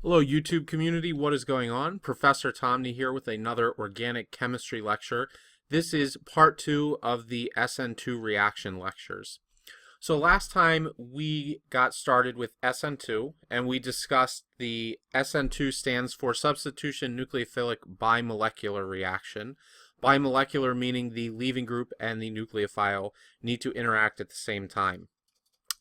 Hello YouTube community, what is going on? Professor Tomney here with another organic chemistry lecture. This is part 2 of the SN2 reaction lectures. So last time we got started with SN2 and we discussed the SN2 stands for substitution nucleophilic bimolecular reaction. Bimolecular meaning the leaving group and the nucleophile need to interact at the same time.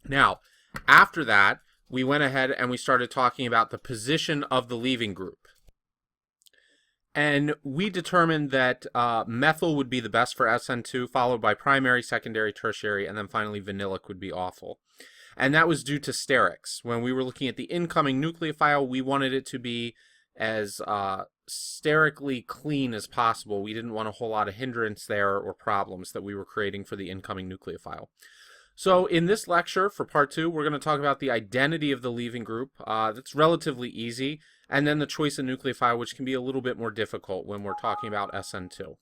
Now, after that, we went ahead and we started talking about the position of the leaving group. And we determined that methyl would be the best for SN2, followed by primary, secondary, tertiary, and then finally vanillic would be awful. And that was due to sterics. When we were looking at the incoming nucleophile, we wanted it to be as sterically clean as possible. We didn't want a whole lot of hindrance there or problems that we were creating for the incoming nucleophile. So in this lecture, for part 2, we're going to talk about the identity of the leaving group. That's relatively easy. And then the choice of nucleophile, which can be a little bit more difficult when we're talking about SN2.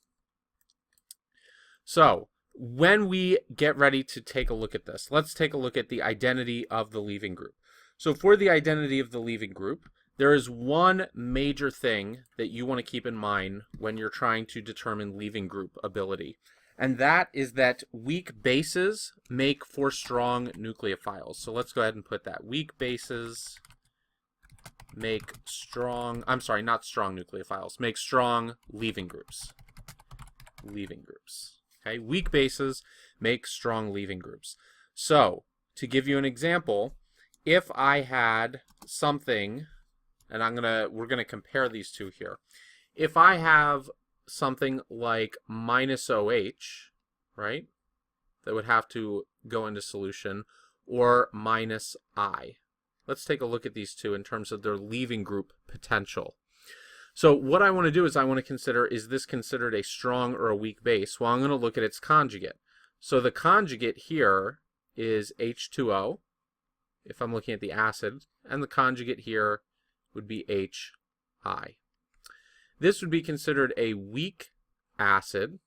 So when we get ready to take a look at this, let's take a look at the identity of the leaving group. So for the identity of the leaving group, there is one major thing that you want to keep in mind when you're trying to determine leaving group ability. And that is that weak bases make for strong nucleophiles. So let's go ahead and put that. Weak bases make strong, I'm sorry, not strong nucleophiles, make strong leaving groups. Leaving groups. Okay, weak bases make strong leaving groups. So, to give you an example, if I had something, and we're gonna compare these two here. If I have something like minus OH, right, that would have to go into solution, or minus I. Let's take a look at these two in terms of their leaving group potential. So what I want to do is I want to consider, is this considered a strong or a weak base? Well, I'm going to look at its conjugate. So the conjugate here is H2O, if I'm looking at the acid, and the conjugate here would be HI. This would be considered a weak acid.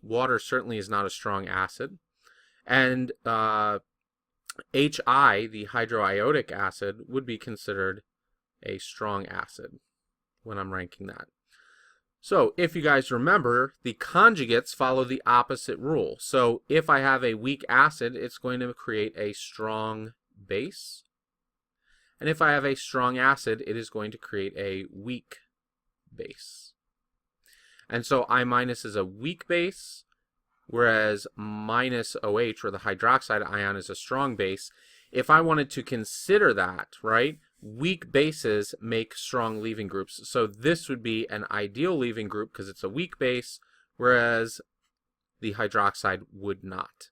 Water certainly is not a strong acid. And HI, the hydroiodic acid, would be considered a strong acid when I'm ranking that. So if you guys remember, the conjugates follow the opposite rule. So if I have a weak acid, it's going to create a strong base. And if I have a strong acid, it is going to create a weak base. And so I minus is a weak base, whereas minus OH, or the hydroxide ion, is a strong base. If I wanted to consider that, right, weak bases make strong leaving groups. So this would be an ideal leaving group because it's a weak base, whereas the hydroxide would not.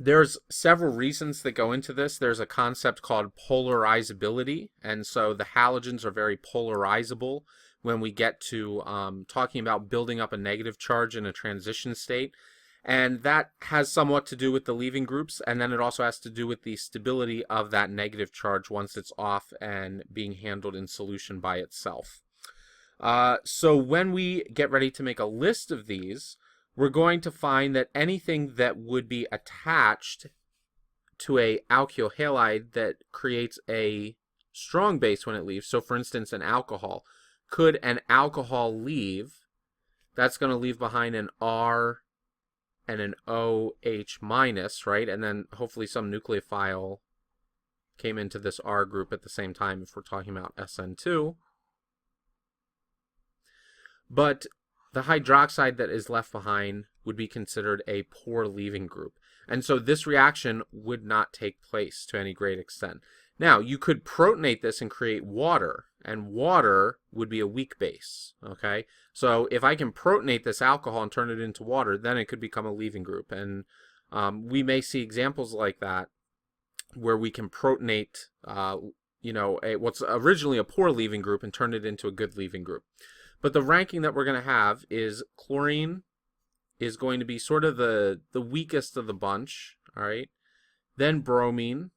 There's several reasons that go into this. There's a concept called polarizability, and so the halogens are very polarizable when we get to talking about building up a negative charge in a transition state. And that has somewhat to do with the leaving groups, and then it also has to do with the stability of that negative charge once it's off and being handled in solution by itself. So when we get ready to make a list of these, we're going to find that anything that would be attached to a alkyl halide that creates a strong base when it leaves, so for instance an alcohol, could an alcohol leave, that's going to leave behind an R and an OH minus, right? And then hopefully some nucleophile came into this R group at the same time if we're talking about SN2. But the hydroxide that is left behind would be considered a poor leaving group. And so this reaction would not take place to any great extent. Now, you could protonate this and create water, and water would be a weak base, okay? So if I can protonate this alcohol and turn it into water, then it could become a leaving group. And we may see examples like that where we can protonate, what's originally a poor leaving group and turn it into a good leaving group. But the ranking that we're going to have is chlorine is going to be sort of the weakest of the bunch, all right? Then bromine,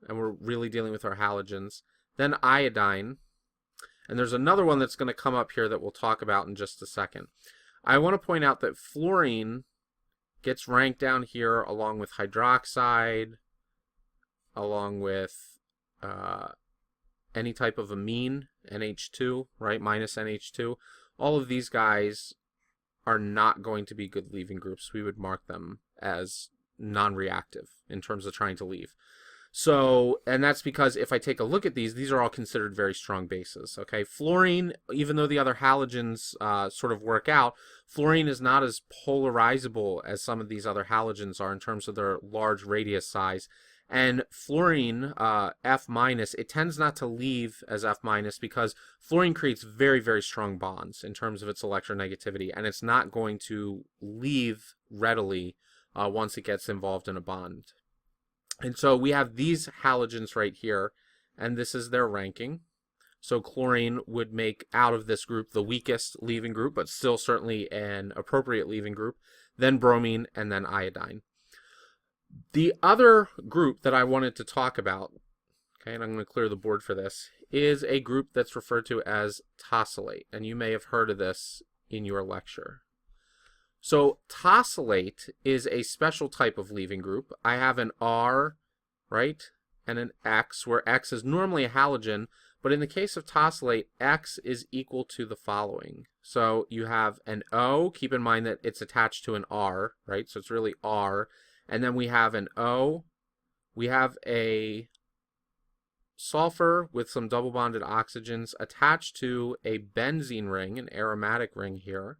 and we're really dealing with our halogens. Then iodine, and there's another one that's going to come up here that we'll talk about in just a second. I want to point out that fluorine gets ranked down here along with hydroxide, along with any type of amine, NH2, right, minus NH2, all of these guys are not going to be good leaving groups. We would mark them as non-reactive in terms of trying to leave. So, and that's because if I take a look at these are all considered very strong bases. Okay, fluorine, even though the other halogens sort of work out, fluorine is not as polarizable as some of these other halogens are in terms of their large radius size. And fluorine, F minus, it tends not to leave as F minus because fluorine creates very, very strong bonds in terms of its electronegativity, and it's not going to leave readily once it gets involved in a bond. And so we have these halogens right here, and this is their ranking. So chlorine would make out of this group the weakest leaving group, but still certainly an appropriate leaving group, then bromine, and then iodine. The other group that I wanted to talk about, okay, and I'm going to clear the board for this, is a group that's referred to as tosylate, and you may have heard of this in your lecture. So tosylate is a special type of leaving group. I have an R, right, and an X, where X is normally a halogen, but in the case of tosylate, X is equal to the following. So you have an O, keep in mind that it's attached to an R, right, so it's really R, and then we have an O, we have a sulfur with some double bonded oxygens attached to a benzene ring, an aromatic ring here,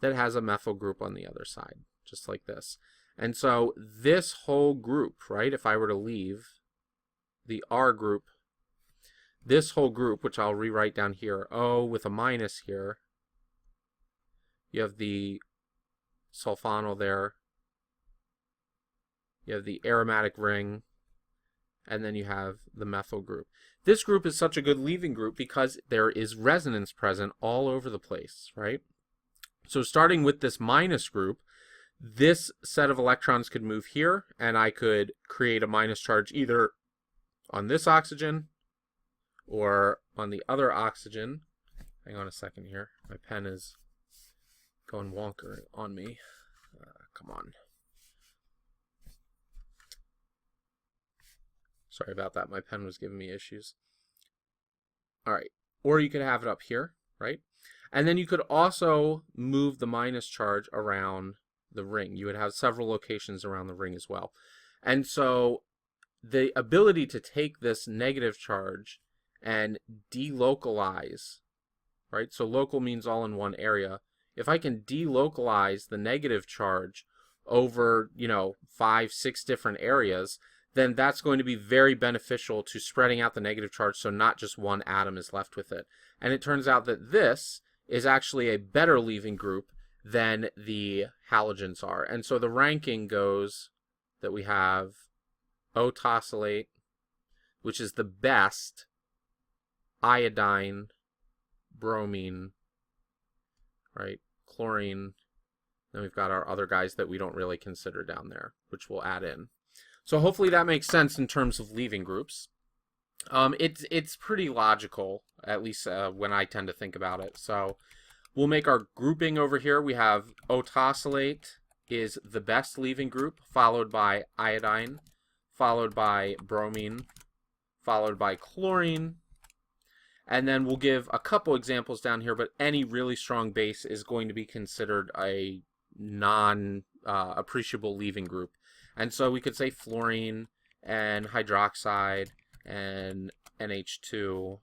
that has a methyl group on the other side, just like this. And so this whole group, right, if I were to leave the R group, this whole group, which I'll rewrite down here, O with a minus here, you have the sulfonyl there, you have the aromatic ring, and then you have the methyl group. This group is such a good leaving group because there is resonance present all over the place, right? So starting with this minus group, this set of electrons could move here, and I could create a minus charge either on this oxygen or on the other oxygen. Hang on a second here. My pen is going wonker on me. Come on. Sorry about that. My pen was giving me issues. All right. Or you could have it up here, right? And then you could also move the minus charge around the ring. You would have several locations around the ring as well. And so the ability to take this negative charge and delocalize, right? So local means all in one area. If I can delocalize the negative charge over, 5, 6 different areas, then that's going to be very beneficial to spreading out the negative charge so not just one atom is left with it. And it turns out that this is actually a better leaving group than the halogens are. And so the ranking goes that we have O tosylate, which is the best, iodine, bromine, right, chlorine, then we've got our other guys that we don't really consider down there, which we'll add in. So hopefully that makes sense in terms of leaving groups. It's pretty logical, at least when I tend to think about it. So we'll make our grouping over here. We have O tosylate is the best leaving group, followed by iodine, followed by bromine, followed by chlorine. And then we'll give a couple examples down here, but any really strong base is going to be considered a non-appreciable leaving group. And so we could say fluorine and hydroxide and NH2,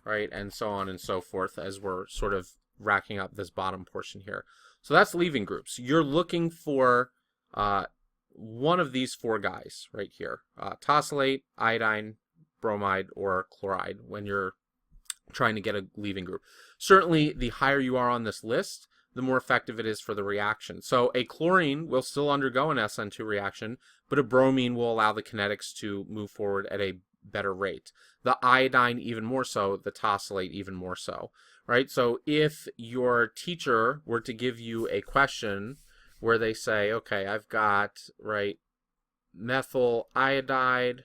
right, and so on and so forth as we're sort of racking up this bottom portion here. So that's leaving groups. You're looking for one of these 4 guys right here, tosylate, iodine, bromide, or chloride when you're trying to get a leaving group. Certainly, the higher you are on this list, the more effective it is for the reaction. So a chlorine will still undergo an SN2 reaction, but a bromine will allow the kinetics to move forward at a better rate. The iodine even more so, the tosylate even more so, right? So if your teacher were to give you a question where they say, okay, I've got, right, methyl iodide,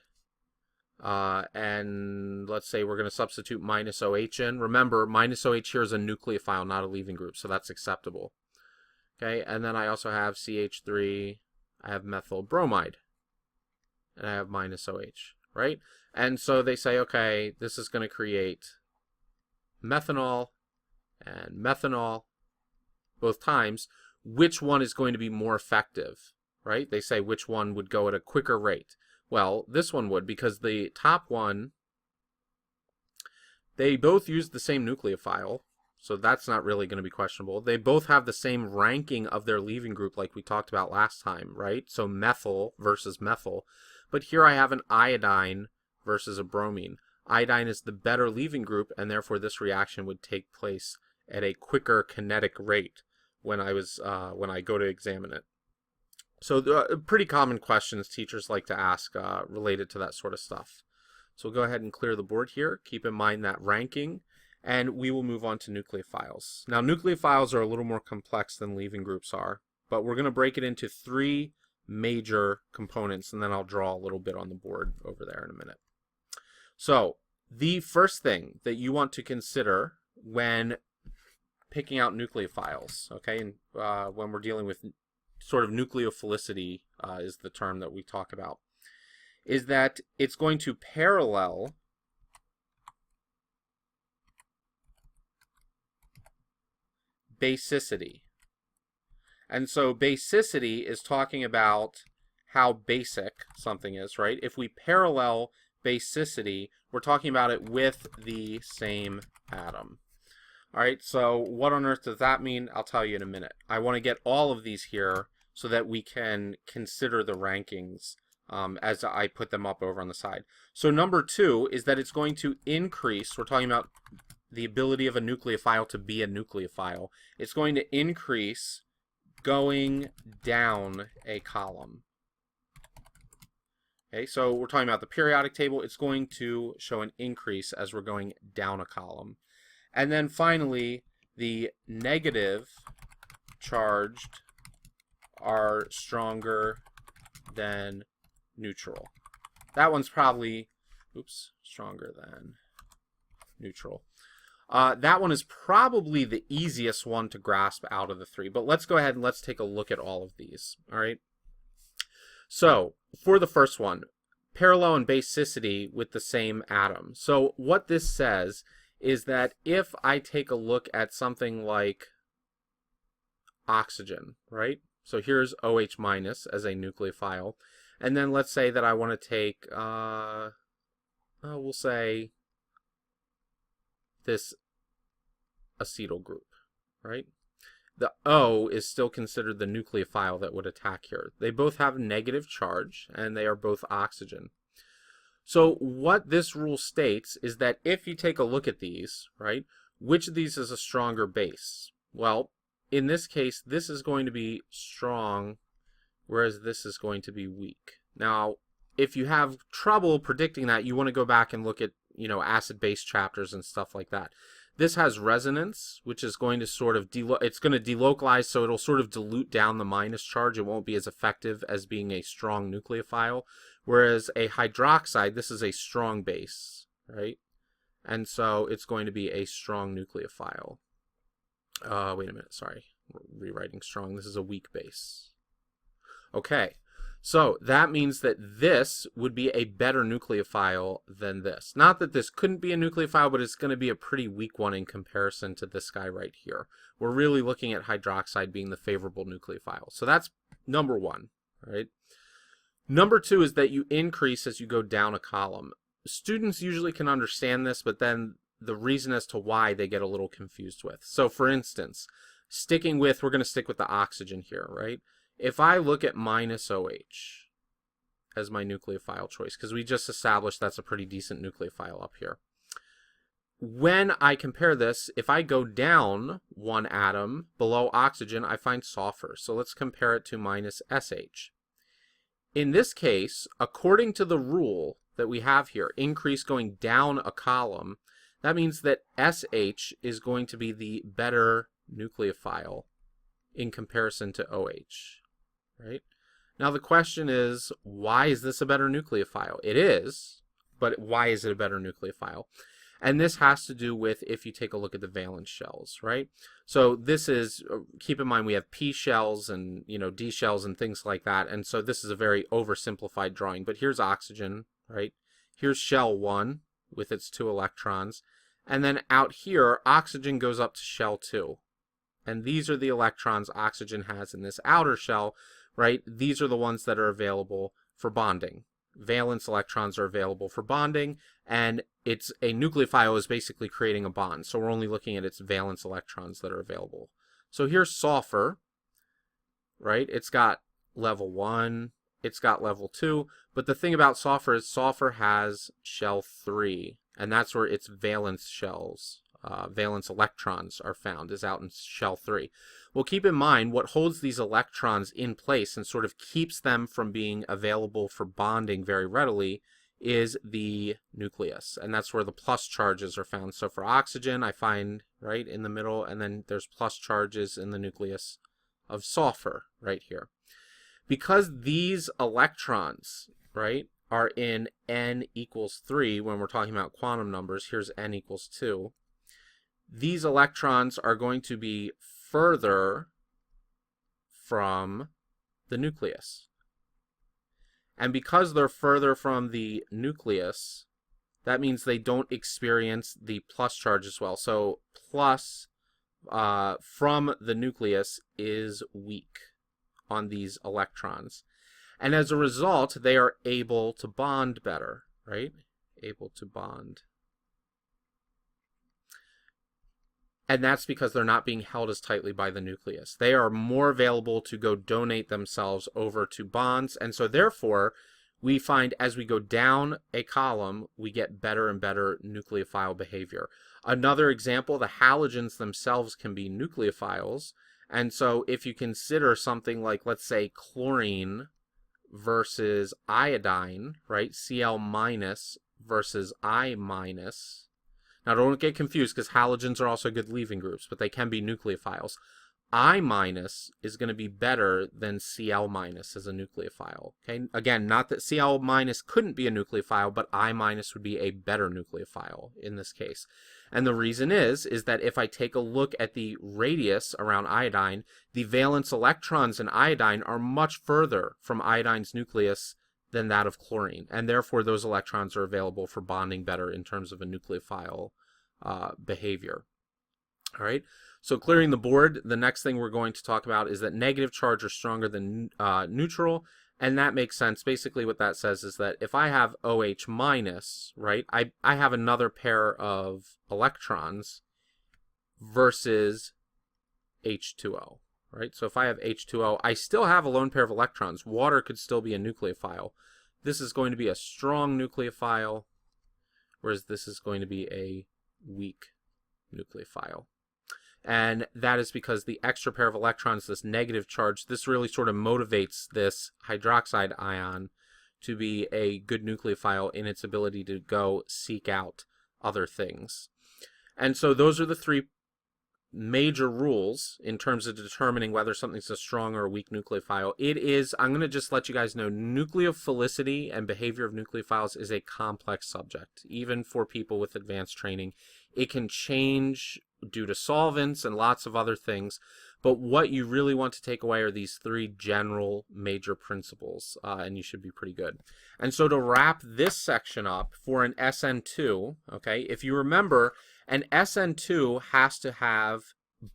and let's say we're going to substitute minus OH in. Remember, minus OH here is a nucleophile, not a leaving group, so that's acceptable. Okay, and then I also have CH3, I have methyl bromide, and I have minus OH, right? And so they say, okay, this is going to create methanol and methanol both times. Which one is going to be more effective, right? They say which one would go at a quicker rate. Well, this one would, because the top one, they both use the same nucleophile, so that's not really going to be questionable. They both have the same ranking of their leaving group like we talked about last time, right? So methyl versus methyl. But here I have an iodine versus a bromine. Iodine is the better leaving group, and therefore this reaction would take place at a quicker kinetic rate when I go to examine it. So pretty common questions teachers like to ask related to that sort of stuff. So we'll go ahead and clear the board here. Keep in mind that ranking, and we will move on to nucleophiles. Now, nucleophiles are a little more complex than leaving groups are, but we're going to break it into 3 major components, and then I'll draw a little bit on the board over there in a minute. So the first thing that you want to consider when picking out nucleophiles, okay, and when we're dealing with sort of nucleophilicity is the term that we talk about, is that it's going to parallel basicity. And so basicity is talking about how basic something is, right? If we parallel basicity, we're talking about it with the same atom. All right, so what on earth does that mean? I'll tell you in a minute. I want to get all of these here so that we can consider the rankings as I put them up over on the side. So number 2 is that it's going to increase. We're talking about the ability of a nucleophile to be a nucleophile. It's going to increase going down a column. Okay, so we're talking about the periodic table. It's going to show an increase as we're going down a column. And then finally, the negative charged are stronger than neutral. That one's probably, stronger than neutral. That one is probably the easiest one to grasp out of the 3. But let's go ahead and let's take a look at all of these. All right. So for the first one, parallel and basicity with the same atom. So what this says is that if I take a look at something like oxygen, right? So here's OH minus as a nucleophile. And then let's say that I want to take, we'll say this acetyl group, right? The O is still considered the nucleophile that would attack here. They both have negative charge, and they are both oxygen. So what this rule states is that if you take a look at these, right, which of these is a stronger base? Well, in this case, this is going to be strong, whereas this is going to be weak. Now, if you have trouble predicting that, you want to go back and look at, acid-base chapters and stuff like that. This has resonance, which is going to sort of, it's going to delocalize, so it'll sort of dilute down the minus charge. It won't be as effective as being a strong nucleophile. Whereas a hydroxide, this is a strong base, right? And so it's going to be a strong nucleophile. Wait a minute, sorry. We're rewriting strong. This is a weak base. Okay, so that means that this would be a better nucleophile than this. Not that this couldn't be a nucleophile, but it's going to be a pretty weak one in comparison to this guy right here. We're really looking at hydroxide being the favorable nucleophile. So that's number 1, right? Number 2 is that you increase as you go down a column. Students usually can understand this, but then the reason as to why they get a little confused with. So for instance, we're going to stick with the oxygen here, right? If I look at minus OH as my nucleophile choice, because we just established that's a pretty decent nucleophile up here. When I compare this, if I go down 1 atom below oxygen, I find sulfur. So let's compare it to minus SH. In this case, according to the rule that we have here, increase going down a column, that means that SH is going to be the better nucleophile in comparison to OH, right? Now the question is, why is this a better nucleophile? It is, but why is it a better nucleophile? And this has to do with if you take a look at the valence shells, right? So this is, keep in mind we have P shells and D shells and things like that. And so this is a very oversimplified drawing, but here's oxygen, right? Here's shell 1 with its 2 electrons. And then out here, oxygen goes up to shell 2. And these are the electrons oxygen has in this outer shell, right? These are the ones that are available for bonding. Valence electrons are available for bonding, and it's a nucleophile is basically creating a bond. So we're only looking at its valence electrons that are available. So here's sulfur, right? It's got level 1, it's got level 2, but the thing about sulfur is sulfur has shell 3, and that's where its valence shells, valence electrons are found, is out in shell 3. Well, keep in mind what holds these electrons in place and sort of keeps them from being available for bonding very readily is the nucleus, and that's where the plus charges are found. So for oxygen, I find right in the middle, and then there's plus charges in the nucleus of sulfur right here. Because these electrons, right, are in n equals 3 when we're talking about quantum numbers, here's n equals 2, these electrons are going to be further from the nucleus. And because they're further from the nucleus, that means they don't experience the plus charge as well. So plus from the nucleus is weak on these electrons. And as a result, they are able to bond better, right? Able to bond. And that's because they're not being held as tightly by the nucleus. They are more available to go donate themselves over to bonds. And so therefore, we find as we go down a column, we get better and better nucleophile behavior. Another example, the halogens themselves can be nucleophiles. And so if you consider something like, let's say, chlorine versus iodine, right? Cl minus versus I minus. Now, don't get confused because halogens are also good leaving groups, but they can be nucleophiles. I minus is going to be better than Cl minus as a nucleophile. Okay, again, not that Cl minus couldn't be a nucleophile, but I minus would be a better nucleophile in this case. And the reason is that if I take a look at the radius around iodine, the valence electrons in iodine are much further from iodine's nucleus than that of chlorine, and therefore those electrons are available for bonding better in terms of a nucleophile behavior. All right, so clearing the board, the next thing we're going to talk about is that negative charge are stronger than neutral, and that makes sense. Basically what that says is that if I have OH minus, right, I have another pair of electrons versus H2O. Right? So if I have H2O, I still have a lone pair of electrons. Water could still be a nucleophile. This is going to be a strong nucleophile, whereas this is going to be a weak nucleophile. And that is because the extra pair of electrons, this negative charge, this really sort of motivates this hydroxide ion to be a good nucleophile in its ability to go seek out other things. And so those are the three major rules in terms of determining whether something's a strong or a weak nucleophile. It is, I'm going to just let you guys know, nucleophilicity and behavior of nucleophiles is a complex subject. Even for people with advanced training, it can change due to solvents and lots of other things. But what you really want to take away are these three general major principles, and you should be pretty good. And so to wrap this section up for an SN2, okay, if you remember, an SN2 has to have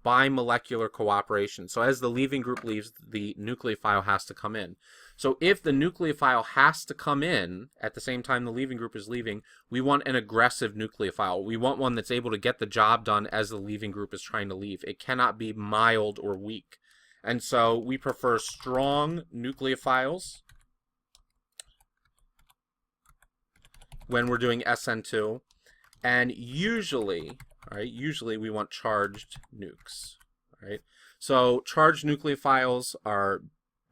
bimolecular cooperation. So as the leaving group leaves, the nucleophile has to come in. So if the nucleophile has to come in at the same time the leaving group is leaving, we want an aggressive nucleophile. We want one that's able to get the job done as the leaving group is trying to leave. It cannot be mild or weak. And so we prefer strong nucleophiles when we're doing SN2. And usually, all right, usually we want charged nukes, right? So charged nucleophiles are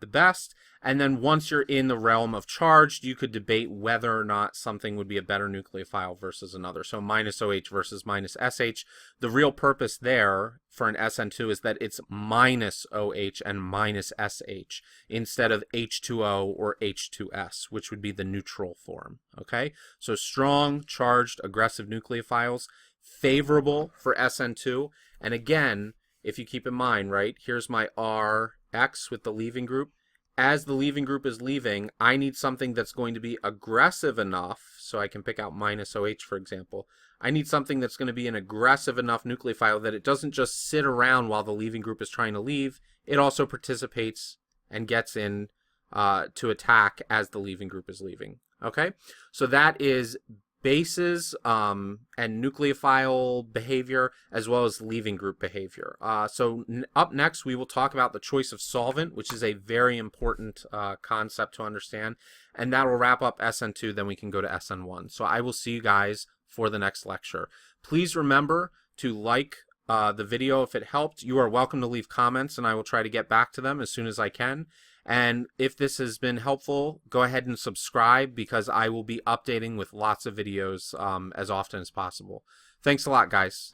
the best, and then once you're in the realm of charged, you could debate whether or not something would be a better nucleophile versus another. So minus OH versus minus SH. The real purpose there for an SN2 is that it's minus OH and minus SH instead of H2O or H2S, which would be the neutral form, okay? So strong, charged, aggressive nucleophiles, favorable for SN2. And again, if you keep in mind, right, here's my RX with the leaving group. As the leaving group is leaving, I need something that's going to be aggressive enough So I can pick out minus OH, for example. I need something that's going to be an aggressive enough nucleophile that it doesn't just sit around while the leaving group is trying to leave. It also participates and gets in to attack as the leaving group is leaving. Okay, so that is bases and nucleophile behavior as well as leaving group behavior. So up next we will talk about the choice of solvent, which is a very important concept to understand, and that will wrap up SN2. Then we can go to SN1. So I will see you guys for the next lecture. Please remember to like the video if it helped. You are welcome to leave comments and I will try to get back to them as soon as I can. And if this has been helpful, go ahead and subscribe, because I will be updating with lots of videos as often as possible. Thanks a lot, guys.